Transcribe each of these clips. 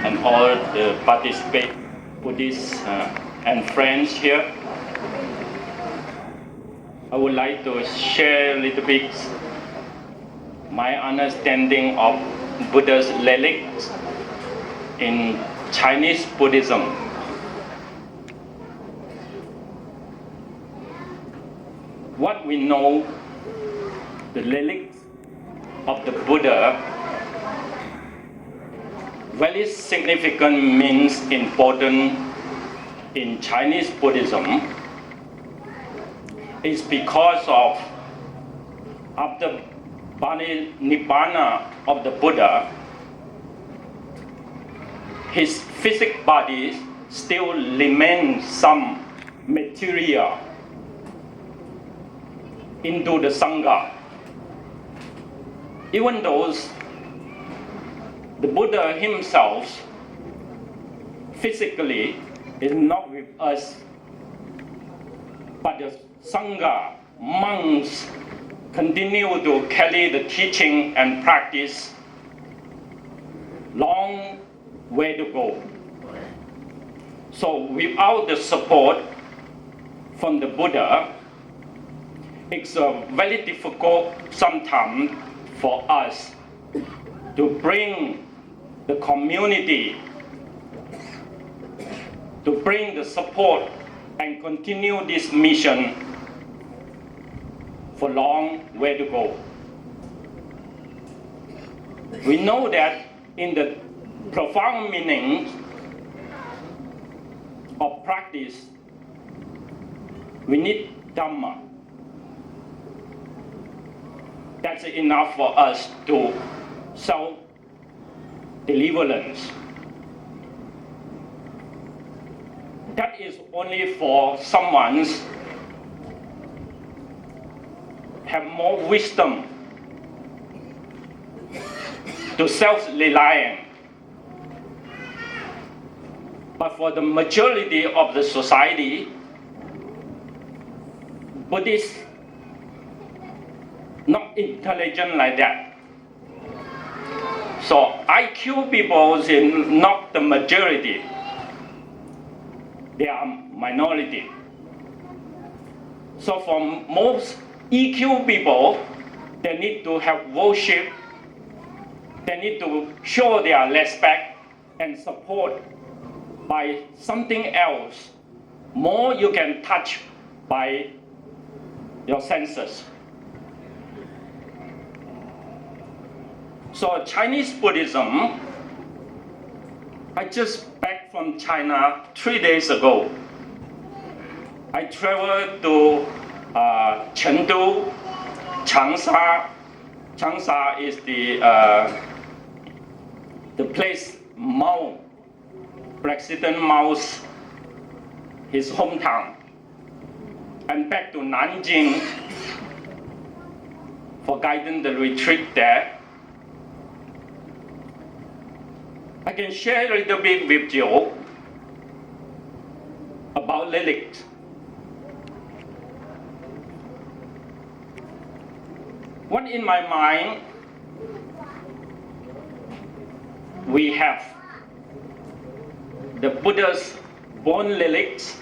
and all the participants, Buddhists and friends here. I would like to share a little bit my understanding of Buddha's relics in Chinese Buddhism. What we know, the relics of the Buddha, very significant means important in Chinese Buddhism is because of after Nibbana of the Buddha, his physical body still remains some material into the Sangha. Even though the Buddha himself physically is not with us, but the Sangha, monks, continue to carry the teaching and practice. Long way to go. So without the support from the Buddha, it's very difficult sometimes for us to bring the community, to bring the support and continue this mission for long way to go. We know that in the profound meaning of practice, we need Dhamma. That's enough for us to self-deliverance. That is only for someone have more wisdom to self-reliant. But for the majority of the society, Buddhists not intelligent like that. So IQ people is not the majority. They are minority. So for most EQ people, they need to have worship. They need to show their respect and support by something else. More you can touch by your senses. So Chinese Buddhism, I just back from China 3 days ago. I traveled to Chengdu, Changsha. Changsha is the place Mao, President Mao's his hometown, and back to Nanjing for guiding the retreat there. I can share a little bit with you about Relics. What in my mind, we have the Buddha's bone relics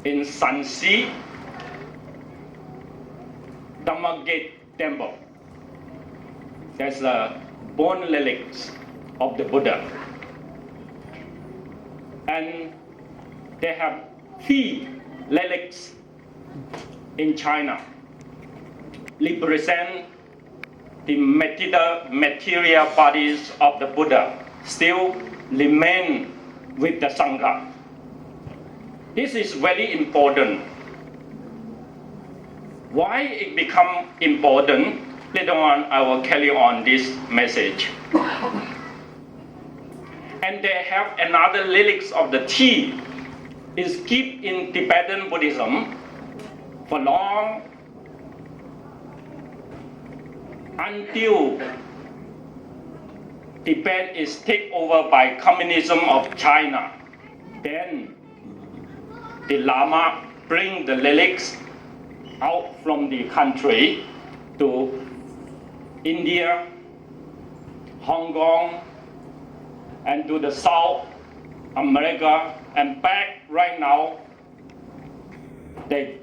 in Sanxi Dhammagate Temple. There's the bone relics of the Buddha. And they have 3 relics in China, represent the material bodies of the Buddha still remain with the Sangha. This is very important. Why it become important? Later on, I will carry on this message. And they have another relics of the tea is kept in Tibetan Buddhism for long until Tibet is taken over by communism of China. Then the Lama bring the relics out from the country to India, Hong Kong, and and to the South America, and back right now, they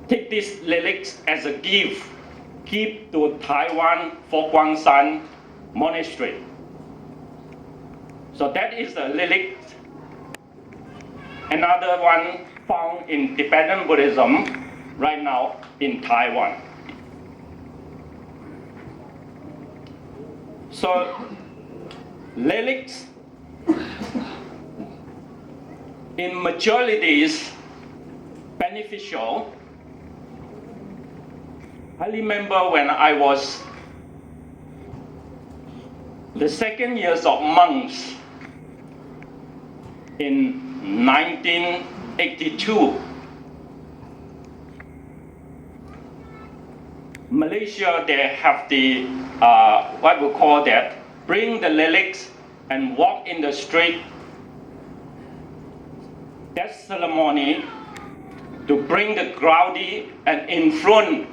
take these relics as a gift to Taiwan for Guangshan Monastery. So that is the relic. Another one found in Tibetan Buddhism right now in Taiwan. So relics in majority is beneficial. I remember when I was the second years of monks in 1982. Malaysia, they have the, what we call that, bring the relics and walk in the street. That ceremony to bring the grounding and influence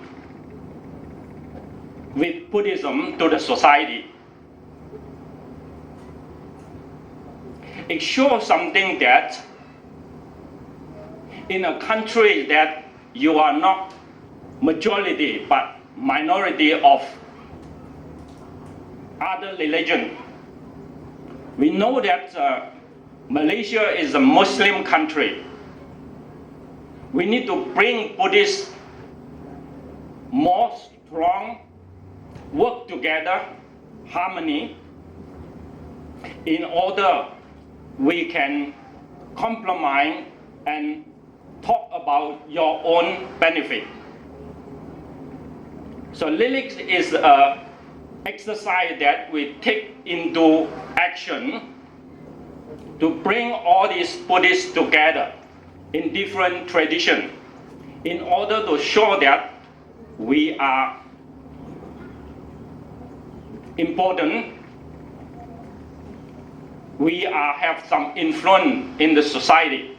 with Buddhism to the society. It shows something that in a country that you are not majority but minority of other religion. We know that Malaysia is a Muslim country. We need to bring Buddhists more strong, work together, harmony, in order we can compromise and talk about your own benefit. So Relics is an exercise that we take into action to bring all these Buddhists together in different traditions in order to show that we are important, we have some influence in the society.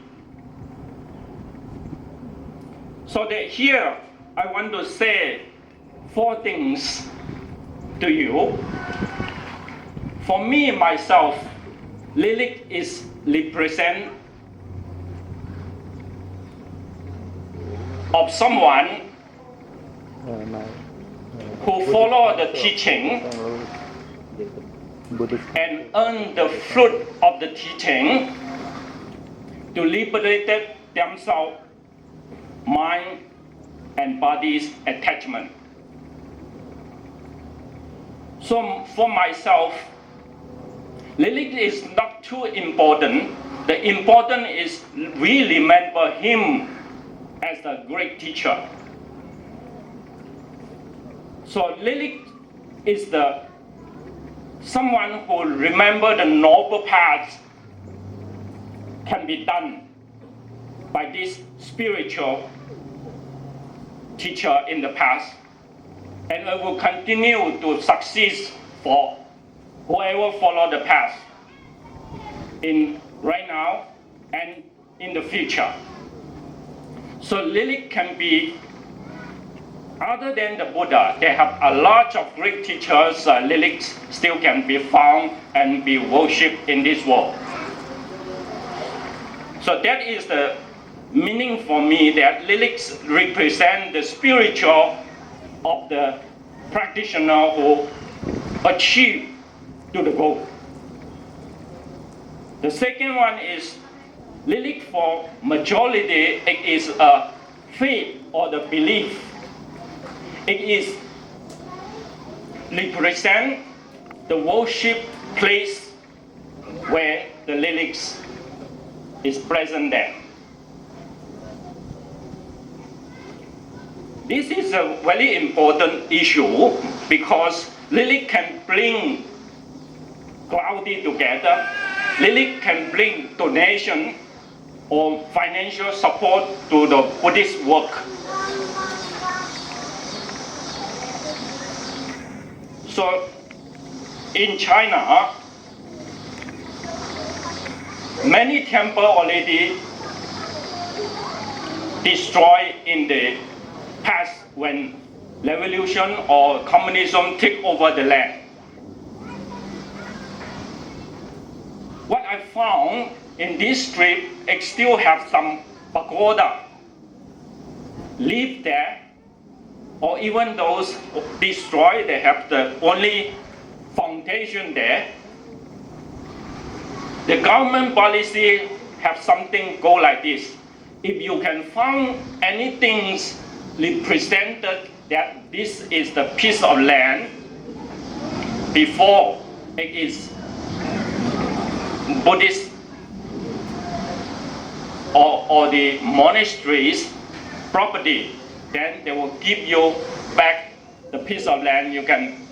So that here I want to say 4 things to you. For me, myself, Relic is represent of someone who follow the teaching and earn the fruit of the teaching to liberate themselves, mind and body's attachment. So for myself, Relic is not too important. The important is we remember him as a great teacher. So Relic is someone who remember the noble path can be done by this spiritual teacher in the past, and it will continue to succeed for whoever follow the path in right now and in the future. So Relic can be, other than the Buddha, they have a lot of great teachers. Relics still can be found and be worshipped in this world. So that is the meaning for me, that Relics represent the spiritual of the practitioner who achieve to the goal. The second one is Relic for majority. It is a faith or the belief. It is represent the worship place where the Relics is present there. This is a very important issue because Relic can bring cloudy together. Relic can bring donation or financial support to the Buddhist work. So in China, many temples already destroyed in the past when revolution or communism take over the land. found in this strip, it still have some pagoda live there, or even those destroyed, they have the only foundation there. The government policy have something go like this. If you can find anything represented that this is the piece of land before it is Buddhist or the monastery's property, then they will give you back the piece of land you can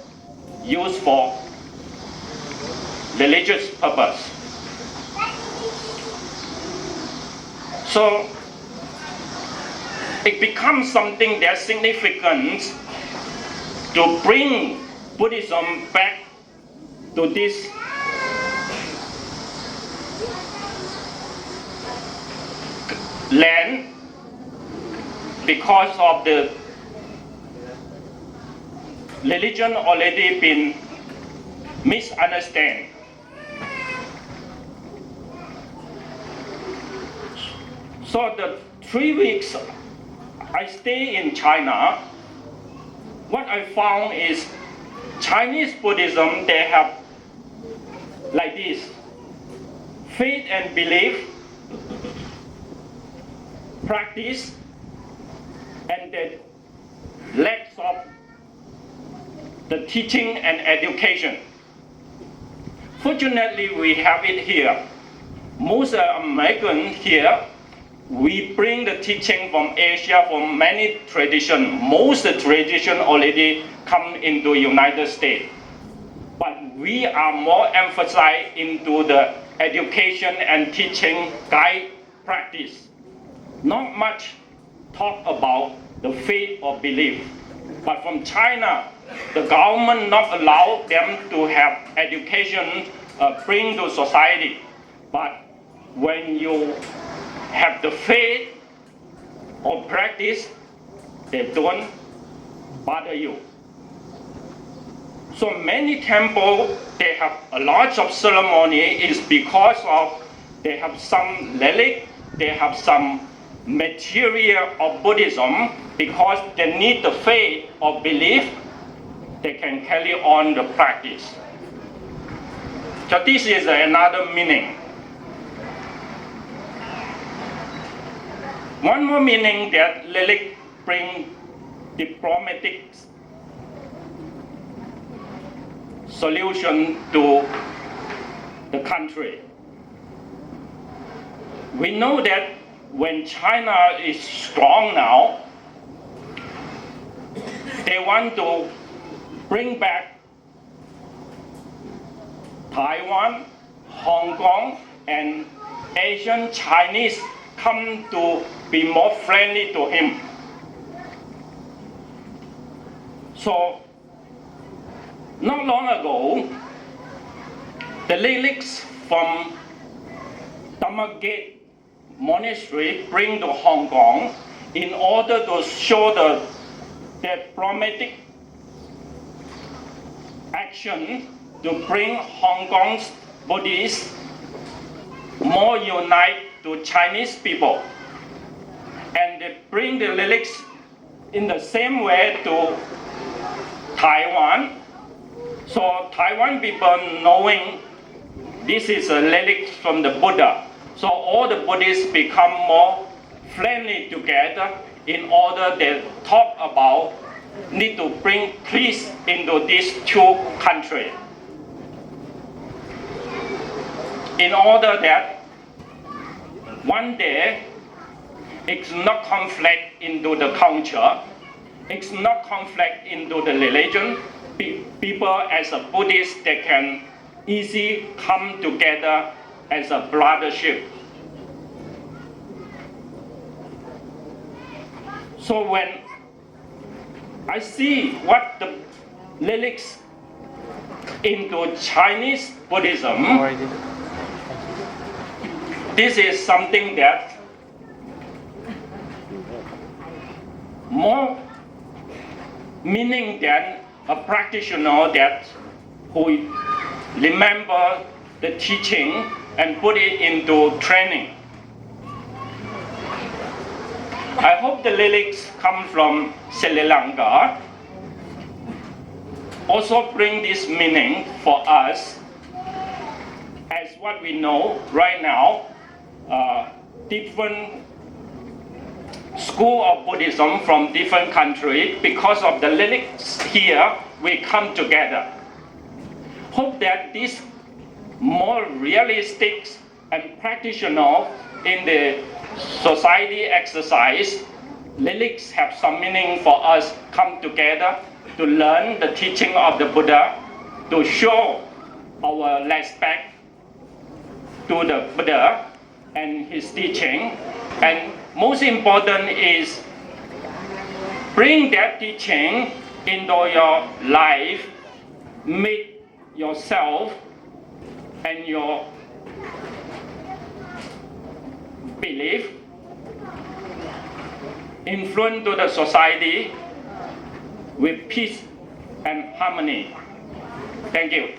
use for religious purpose. So it becomes something that's significant to bring Buddhism back to this land because of the religion already been misunderstood. So the 3 weeks I stay in China, what I found is Chinese Buddhism, they have like this: faith and belief, practice, and the lack of the teaching and education. Fortunately, we have it here. Most Americans here, we bring the teaching from Asia, from many traditions. Most tradition already come into United States. But we are more emphasized into the education and teaching guide practice. Not much talk about the faith or belief. But from China, the government not allow them to have education bring to society. But when you have the faith or practice, they don't bother you. So many temples, they have a lot of ceremony is because of they have some relic, they have some material of Buddhism, because they need the faith or belief, they can carry on the practice. So this is another meaning. One more meaning that relic bring diplomatic solution to the country. We know that when China is strong now, they want to bring back Taiwan, Hong Kong, and Asian Chinese come to be more friendly to him. So, not long ago, the relics from Gate Monastery bring to Hong Kong in order to show the diplomatic action to bring Hong Kong's Buddhists more united to Chinese people. And they bring the relics in the same way to Taiwan. So Taiwan people knowing this is a relic from the Buddha. So all the Buddhists become more friendly together in order to talk about need to bring peace into these two countries. In order that one day it's not conflict into the culture, it's not conflict into the religion. People as a Buddhist, they can easily come together as a brothership. So when I see what the relics into Chinese Buddhism, this is something that more meaning than a practitioner that who remember the teaching and put it into training. I hope the lyrics come from Sri Lanka also bring this meaning for us. As what we know right now, different school of Buddhism from different countries, because of the lyrics here, we come together. Hope that this more realistic and practical in the society exercise, lyrics have some meaning for us come together to learn the teaching of the Buddha, to show our respect to the Buddha and his teaching, and most important is bring that teaching into your life, make yourself and your belief influence to the society with peace and harmony. Thank you.